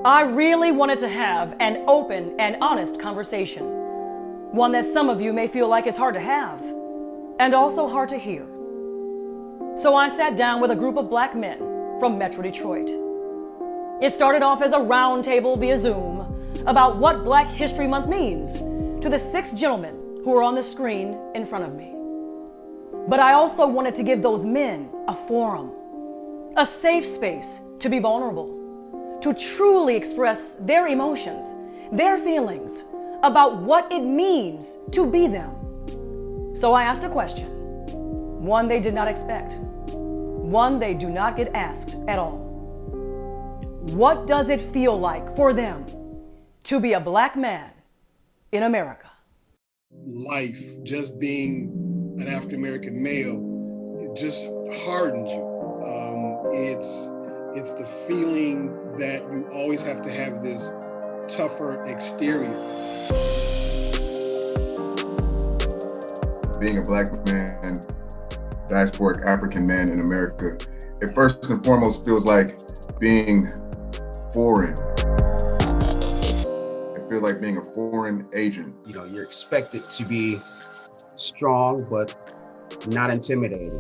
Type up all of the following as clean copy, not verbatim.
I really wanted to have an open and honest conversation, one that some of you may feel like is hard to have and also hard to hear. So I sat down with a group of black men from Metro Detroit. It started off as a round table via Zoom about what Black History Month means to the 6 gentlemen who are on the screen in front of me. But I also wanted to give those men a forum, a safe space to be vulnerable, to truly express their emotions, their feelings about what it means to be them. So I asked a question, one they did not expect, one they do not get asked at all. What does it feel like for them to be a black man in America? Life, just being an African-American male, it just hardens you. It's the feeling that you always have to have this tougher exterior. Being a black man, diasporic African man in America, it first and foremost feels like being foreign. It feels like being a foreign agent. You know, you're expected to be strong, but not intimidating.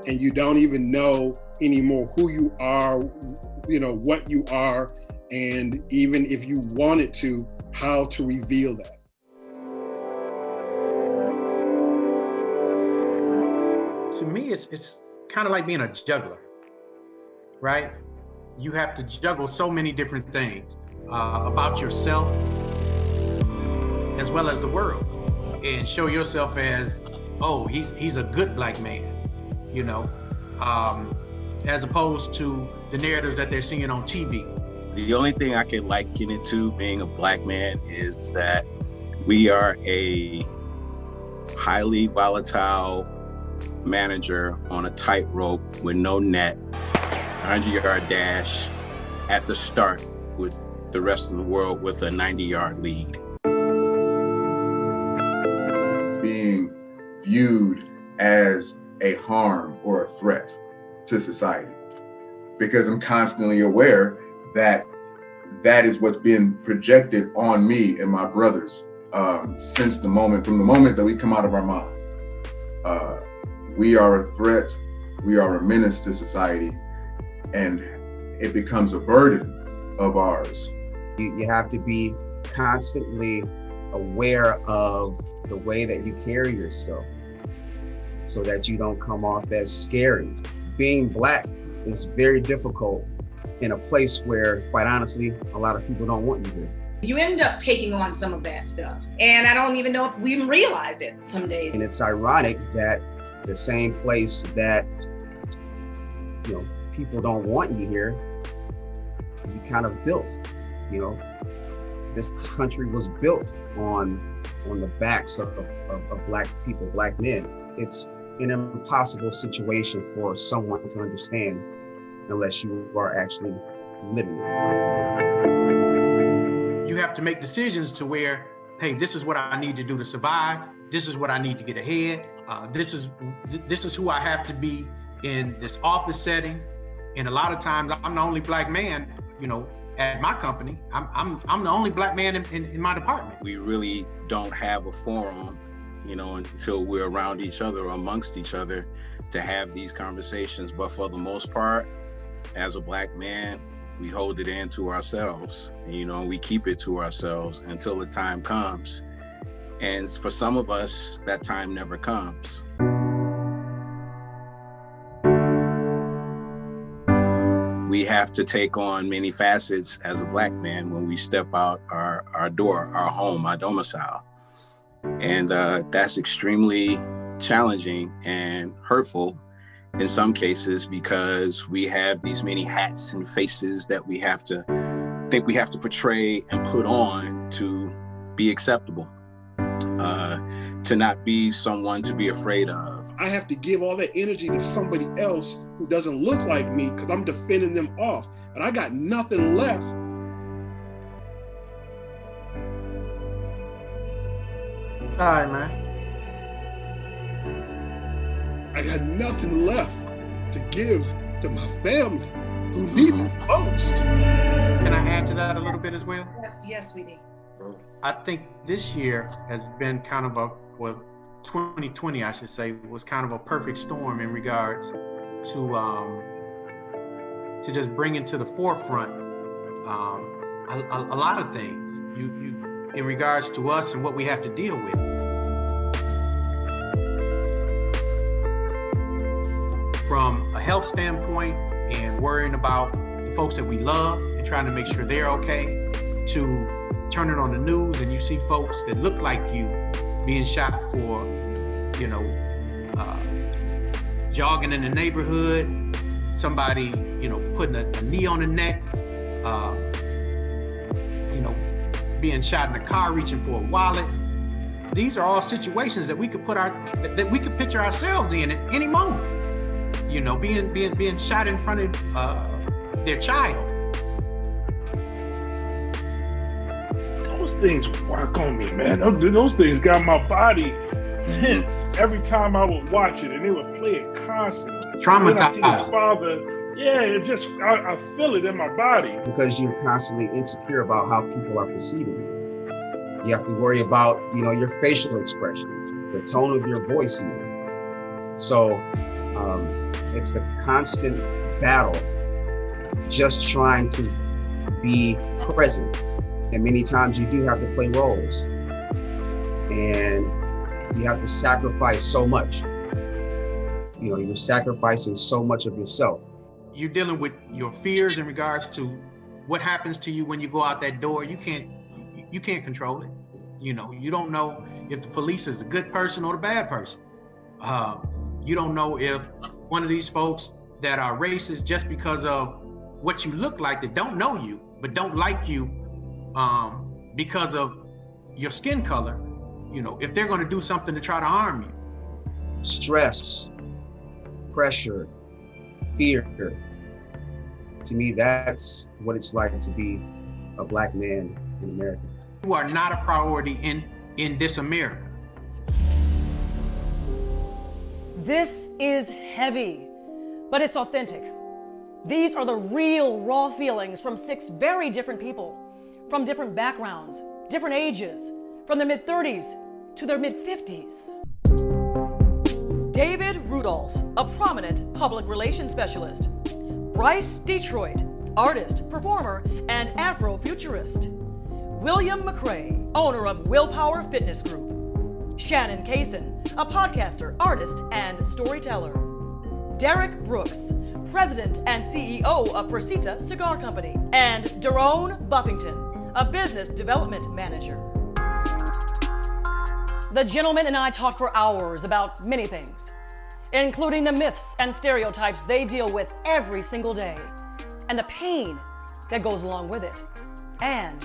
And you don't even know anymore who you are, what you are, and even if you wanted to, how to reveal that. To me, it's kind of like being a juggler, right? You have to juggle so many different things about yourself as well as the world, and show yourself as, oh, he's a good black man, as opposed to the narratives that they're seeing on TV. The only thing I can liken it to being a black man is that we are a highly volatile manager on a tightrope with no net, 100-yard dash at the start with the rest of the world with a 90-yard lead. Being viewed as a harm or a threat to society, because I'm constantly aware that that is what's been projected on me and my brothers from the moment that we come out of our mom. We are a threat, we are a menace to society, and it becomes a burden of ours. You have to be constantly aware of the way that you carry yourself so that you don't come off as scary. Being black is very difficult in a place where, quite honestly, a lot of people don't want you here. You end up taking on some of that stuff. And I don't even know if we even realize it some days. And it's ironic that the same place that, people don't want you here, you kind of built, this country was built on the backs of black people, black men. It's an impossible situation for someone to understand unless you are actually living it. You have to make decisions to where, hey, this is what I need to do to survive. This is what I need to get ahead. This is who I have to be in this office setting. And a lot of times I'm the only black man, at my company. I'm the only black man in my department. We really don't have a forum, until we're around each other or amongst each other to have these conversations. But for the most part, as a black man, we hold it in to ourselves, we keep it to ourselves until the time comes. And for some of us, that time never comes. We have to take on many facets as a black man when we step out our door, our home, our domicile. And that's extremely challenging and hurtful in some cases, because we have these many hats and faces that we have to portray and put on to be acceptable, to not be someone to be afraid of. I have to give all that energy to somebody else who doesn't look like me because I'm defending them off, and I got nothing left. All right, man. I got nothing left to give to my family. who need it most. Can I add to that a little bit as well? Yes, we do. I think this year has been kind of 2020, I should say, was kind of a perfect storm in regards to just bringing to the forefront a lot of things. You in regards to us and what we have to deal with. From a health standpoint and worrying about the folks that we love and trying to make sure they're okay, to turning on the news and you see folks that look like you being shot for, jogging in the neighborhood, somebody, putting a knee on the neck, being shot in the car, reaching for a wallet. These are all situations that we could that we could picture ourselves in at any moment. Being shot in front of their child. Those things work on me, man. Those things got my body tense every time I would watch it, and they would play it constantly. Traumatized. I see his father. Yeah, I feel it in my body. Because you're constantly insecure about how people are perceiving you. You have to worry about, your facial expressions, the tone of your voice even. So it's a constant battle just trying to be present. And many times you do have to play roles. And you have to sacrifice so much. You're sacrificing so much of yourself. You're dealing with your fears in regards to what happens to you when you go out that door. You can't control it. You don't know if the police is the good person or the bad person. You don't know if one of these folks that are racist just because of what you look like, that don't know you, but don't like you because of your skin color, if they're going to do something to try to harm you. Stress, pressure, fear. To me, that's what it's like to be a Black man in America. You are not a priority in this America. This is heavy, but it's authentic. These are the real, raw feelings from 6 very different people, from different backgrounds, different ages, from their mid-30s to their mid-50s. David Rudolph, a prominent public relations specialist. Bryce Detroit, artist, performer, and Afrofuturist. William McCrae, owner of Willpower Fitness Group. Shannon Kaysen, a podcaster, artist, and storyteller. Derek Brooks, president and CEO of Persita Cigar Company. And Daron Buffington, a business development manager. The gentleman and I talked for hours about many things, including the myths and stereotypes they deal with every single day, and the pain that goes along with it, and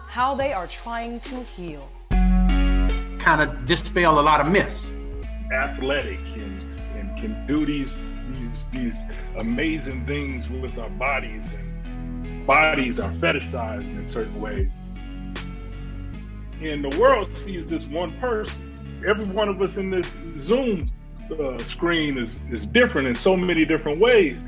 how they are trying to heal. Kind of dispel a lot of myths. Athletic and can do these amazing things with our bodies, and bodies are fetishized in certain ways. And the world sees this one person. Every one of us in this Zoom screen is different in so many different ways.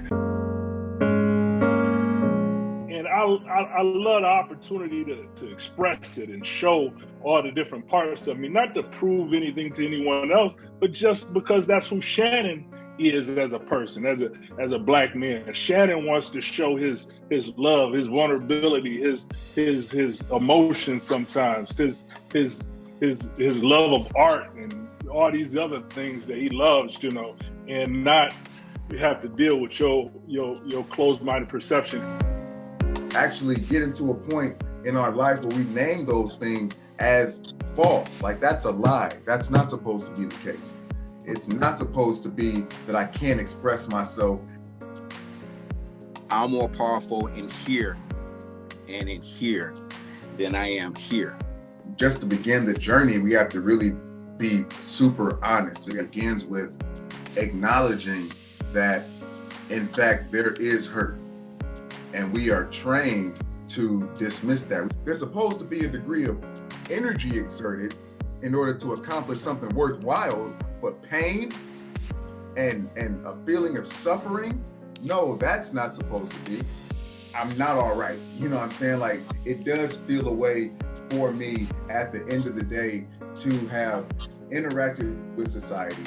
And I love the opportunity to express it and show all the different parts of me, not to prove anything to anyone else, but just because that's who Shannon is as a person, as a Black man. Shannon wants to show his love, his vulnerability, his emotions sometimes, his love of art and all these other things that he loves, and not have to deal with your closed-minded perception. Actually getting to a point in our life where we name those things as false. Like, that's a lie. That's not supposed to be the case. It's not supposed to be that I can't express myself. I'm more powerful in here and in here than I am here. Just to begin the journey, we have to really be super honest. It begins with acknowledging that, in fact, there is hurt. And we are trained to dismiss that. There's supposed to be a degree of energy exerted in order to accomplish something worthwhile, but pain and a feeling of suffering no, that's not supposed to be. I'm not all right. You know what I'm saying? Like, it does feel a way for me at the end of the day to have interacted with society.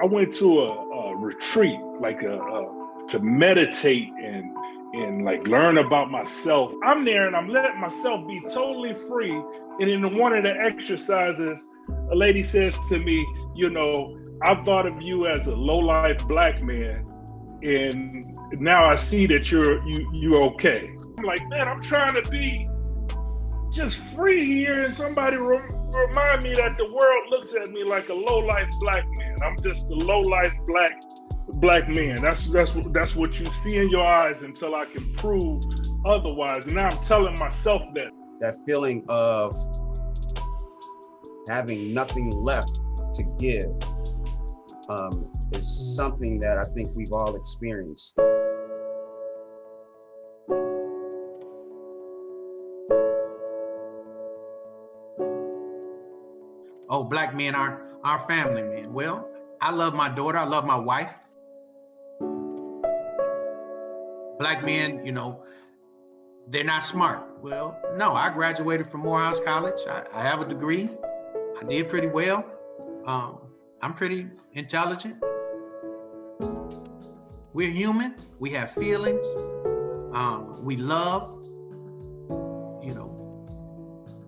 I went to a retreat, like to meditate and like learn about myself. I'm there and I'm letting myself be totally free. And in one of the exercises, a lady says to me, you know, I thought of you as a low-life Black man, and now I see that you're okay. I'm like, man, I'm trying to be just free here, and somebody remind me that the world looks at me like a low-life Black man. I'm just a low-life black man. That's what you see in your eyes until I can prove otherwise. And now I'm telling myself that. That feeling of having nothing left to give is something that I think we've all experienced. Oh, Black men aren't our family, man. Well, I love my daughter. I love my wife. Black men, you know, they're not smart. Well, no, I graduated from Morehouse College. I have a degree. I did pretty well. I'm pretty intelligent. We're human. We have feelings. We love. You know,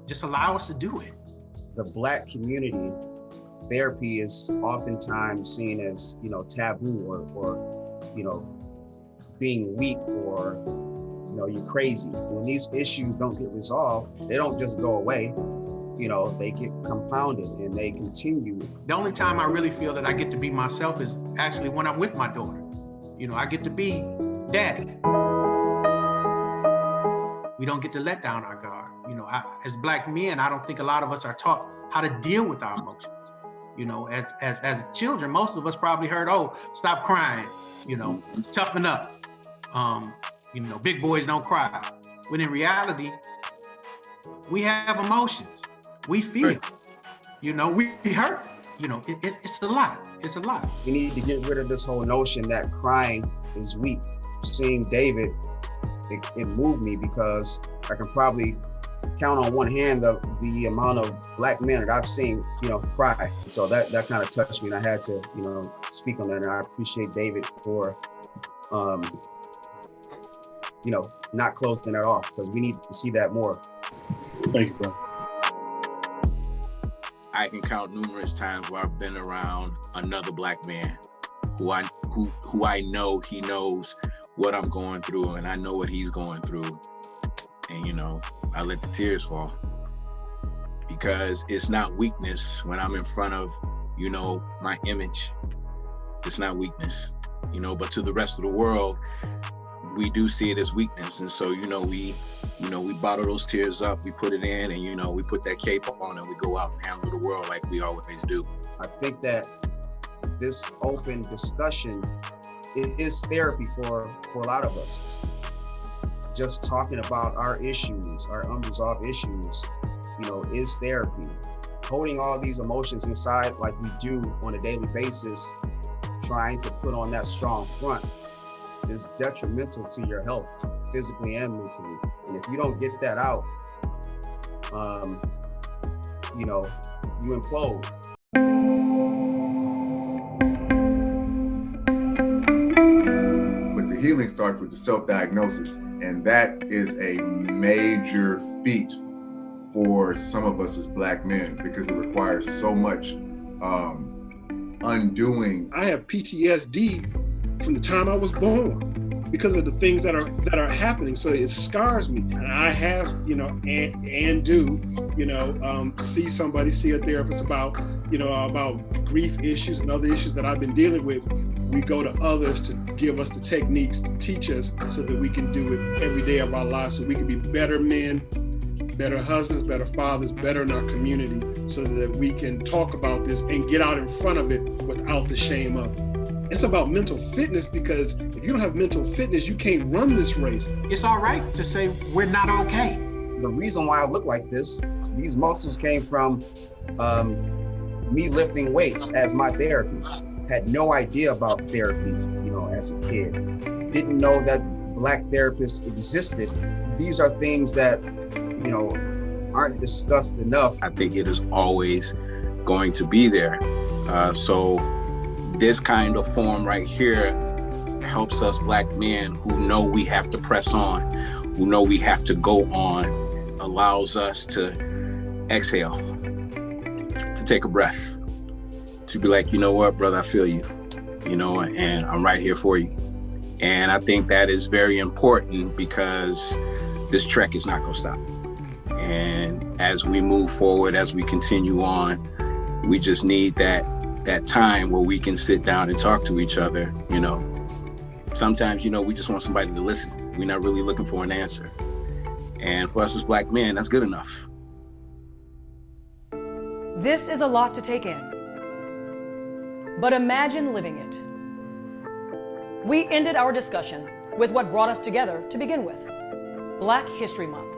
just allow us to do it. The Black community, therapy is oftentimes seen as, you know, taboo or you know, being weak or, you know, you're crazy. When these issues don't get resolved, they don't just go away. You know, they get compounded and they continue. The only time I really feel that I get to be myself is actually when I'm with my daughter. You know, I get to be daddy. We don't get to let down our guard. You know, as Black men, I don't think a lot of us are taught how to deal with our emotions. You know, as children, most of us probably heard, oh, stop crying, you know, toughen up. You know, big boys don't cry. When in reality, we have emotions. We feel, you know, we hurt. You know, it's a lot. It's a lot. We need to get rid of this whole notion that crying is weak. Seeing David, it moved me because I can probably count on one hand the amount of Black men that I've seen, you know, cry. So that kind of touched me, and I had to, you know, speak on that. And I appreciate David for, you know, not closing that off, because we need to see that more. Thank you, bro. I can count numerous times where I've been around another Black man who I know he knows what I'm going through, and I know what he's going through. And, you know, I let the tears fall, because it's not weakness when I'm in front of, you know, my image. It's not weakness, you know, but to the rest of the world, we do see it as weakness. And so, you know, we bottle those tears up, we put it in, and, you know, we put that cape on and we go out and handle the world like we always do. I think that this open discussion is therapy for a lot of us. Just talking about our issues, our unresolved issues, you know, is therapy. Holding all these emotions inside like we do on a daily basis, trying to put on that strong front, is detrimental to your health, physically and mentally. And if you don't get that out, you know, you implode. But the healing starts with the self-diagnosis, and that is a major feat for some of us as Black men, because it requires so much undoing. I have PTSD from the time I was born because of the things that are happening. So it scars me. And I have, you know, and do, you know, see a therapist about, you know, about grief issues and other issues that I've been dealing with. We go to others to give us the techniques to teach us so that we can do it every day of our lives, so we can be better men, better husbands, better fathers, better in our community, so that we can talk about this and get out in front of it without the shame of it. It's about mental fitness, because if you don't have mental fitness, you can't run this race. It's all right to say we're not okay. The reason why I look like this, these muscles came from me lifting weights as my therapy. Had no idea about therapy as a kid. Didn't know that Black therapists existed. These are things that, you know, aren't discussed enough. I think it is always going to be there. So this kind of form right here helps us Black men who know we have to press on, who know we have to go on, allows us to exhale, to take a breath, to be like, you know what, brother, I feel you, you know, and I'm right here for you. And I think that is very important because this trek is not going to stop. And as we move forward, as we continue on, we just need that time where we can sit down and talk to each other. You know, sometimes, you know, we just want somebody to listen. We're not really looking for an answer. And for us as Black men, that's good enough. This is a lot to take in, but imagine living it. We ended our discussion with what brought us together to begin with, Black History Month.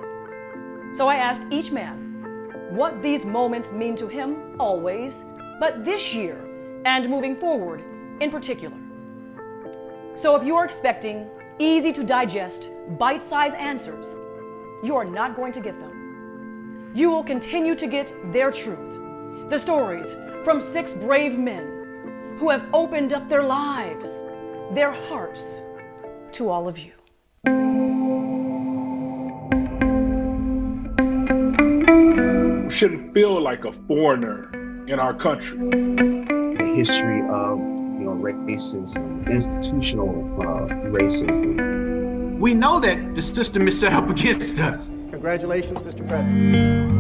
So I asked each man what these moments mean to him always, but this year and moving forward in particular. So if you are expecting easy to digest, bite-sized answers, you are not going to get them. You will continue to get their truth, the stories from 6 brave men who have opened up their lives, their hearts to all of you. We shouldn't feel like a foreigner in our country. The history of, you know, racism, institutional racism. We know that the system is set up against us. Congratulations, Mr. President.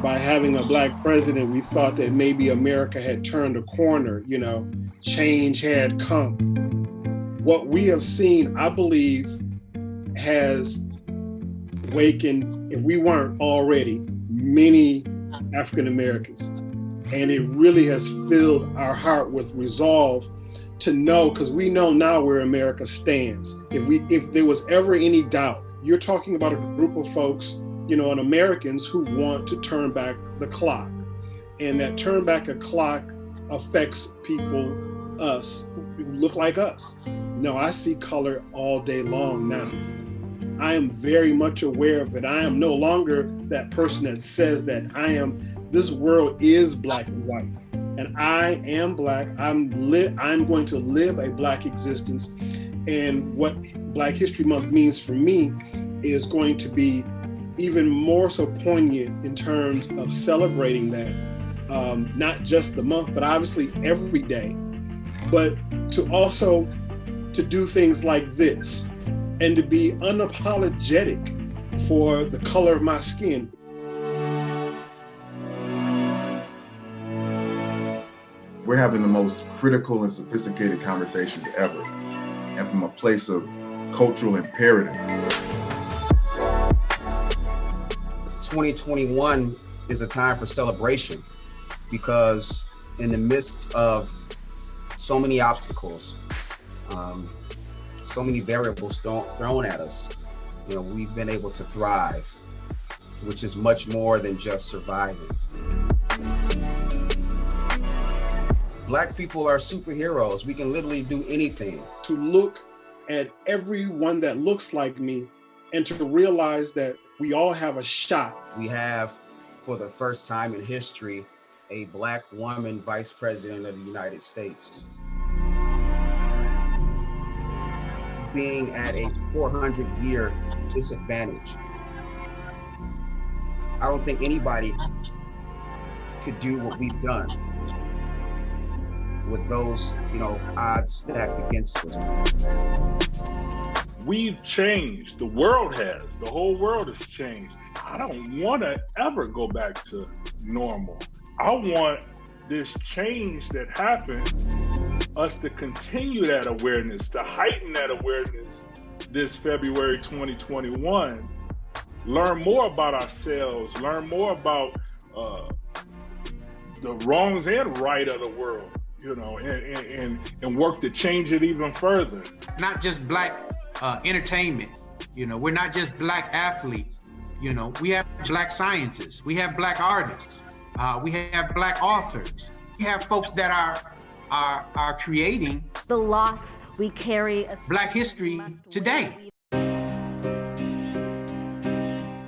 By having a Black president, we thought that maybe America had turned a corner, you know, change had come. What we have seen, I believe, has awakened, if we weren't already, many African Americans. And it really has filled our heart with resolve to know, because we know now where America stands. If there was ever any doubt, you're talking about a group of folks, you know, and Americans who want to turn back the clock. And that turn back a clock affects people, us, who look like us. No, I see color all day long now. I am very much aware of it. I am no longer that person that says that this world is black and white. And I am Black. I'm going to live a Black existence. And what Black History Month means for me is going to be even more so poignant in terms of celebrating that, not just the month, but obviously every day, but to also to do things like this and to be unapologetic for the color of my skin. We're having the most critical and sophisticated conversations ever, and from a place of cultural imperative. 2021 is a time for celebration because in the midst of so many obstacles, so many variables thrown at us, you know, we've been able to thrive, which is much more than just surviving. Black people are superheroes. We can literally do anything. To look at everyone that looks like me and to realize that we all have a shot. We have, for the first time in history, a Black woman vice president of the United States. Being at a 400-year disadvantage. I don't think anybody could do what we've done with those, you know, odds stacked against us. We've changed. The world has. The whole world has changed. I don't want to ever go back to normal. I want this change that happened, us to continue that awareness, to heighten that awareness this February 2021. Learn more about ourselves, learn more about the wrongs and right of the world, you know, and work to change it even further. Not just Black entertainment, you know, we're not just Black athletes, you know, we have Black scientists, we have Black artists, we have Black authors, we have folks that are are creating the loss we carry. Black history today.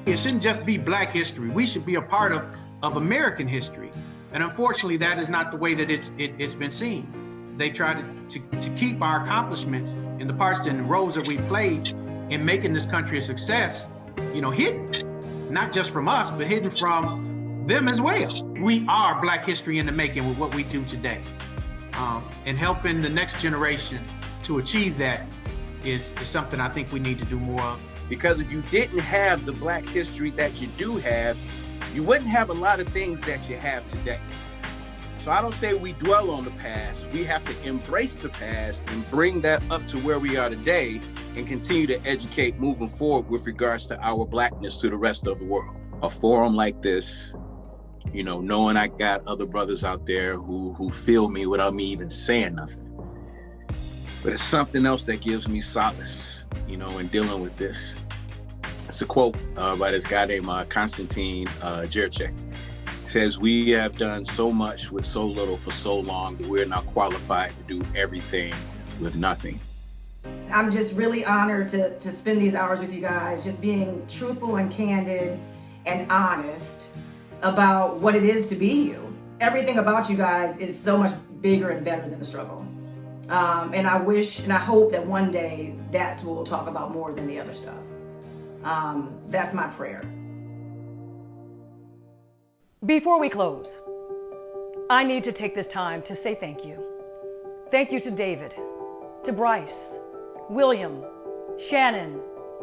It shouldn't just be Black history. We should be a part of American history. And unfortunately, that is not the way that it's been seen. They try to keep our accomplishments and the parts and the roles that we played in making this country a success, hidden, not just from us, but hidden from them as well. We are Black history in the making with what we do today. And helping the next generation to achieve that is something I think we need to do more of. Because if you didn't have the Black history that you do have, you wouldn't have a lot of things that you have today. So I don't say we dwell on the past. We have to embrace the past and bring that up to where we are today and continue to educate moving forward with regards to our Blackness to the rest of the world. A forum like this, knowing I got other brothers out there who feel me without me even saying nothing. But it's something else that gives me solace, in dealing with this. It's a quote by this guy named Konstantin Jirchek. Says, "We have done so much with so little for so long that we're not qualified to do everything with nothing." I'm just really honored to spend these hours with you guys, just being truthful and candid and honest about what it is to be you. Everything about you guys is so much bigger and better than the struggle. And I wish and I hope that one day that's what we'll talk about more than the other stuff. That's my prayer. Before we close, I need to take this time to say thank you. Thank you to David, to Bryce, William, Shannon,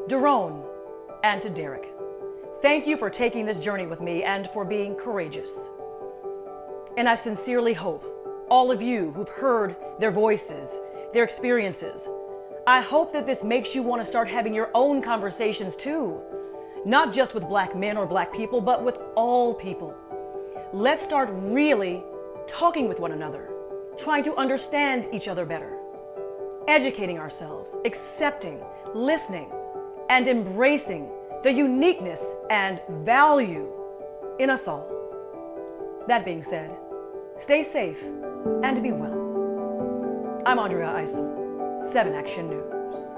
Daron, and to Derek. Thank you for taking this journey with me and for being courageous. And I sincerely hope all of you who've heard their voices, their experiences, I hope that this makes you want to start having your own conversations too. Not just with Black men or Black people, but with all people. Let's start really talking with one another, trying to understand each other better, educating ourselves, accepting, listening, and embracing the uniqueness and value in us all. That being said, stay safe and be well. I'm Andrea Isom, 7 Action News.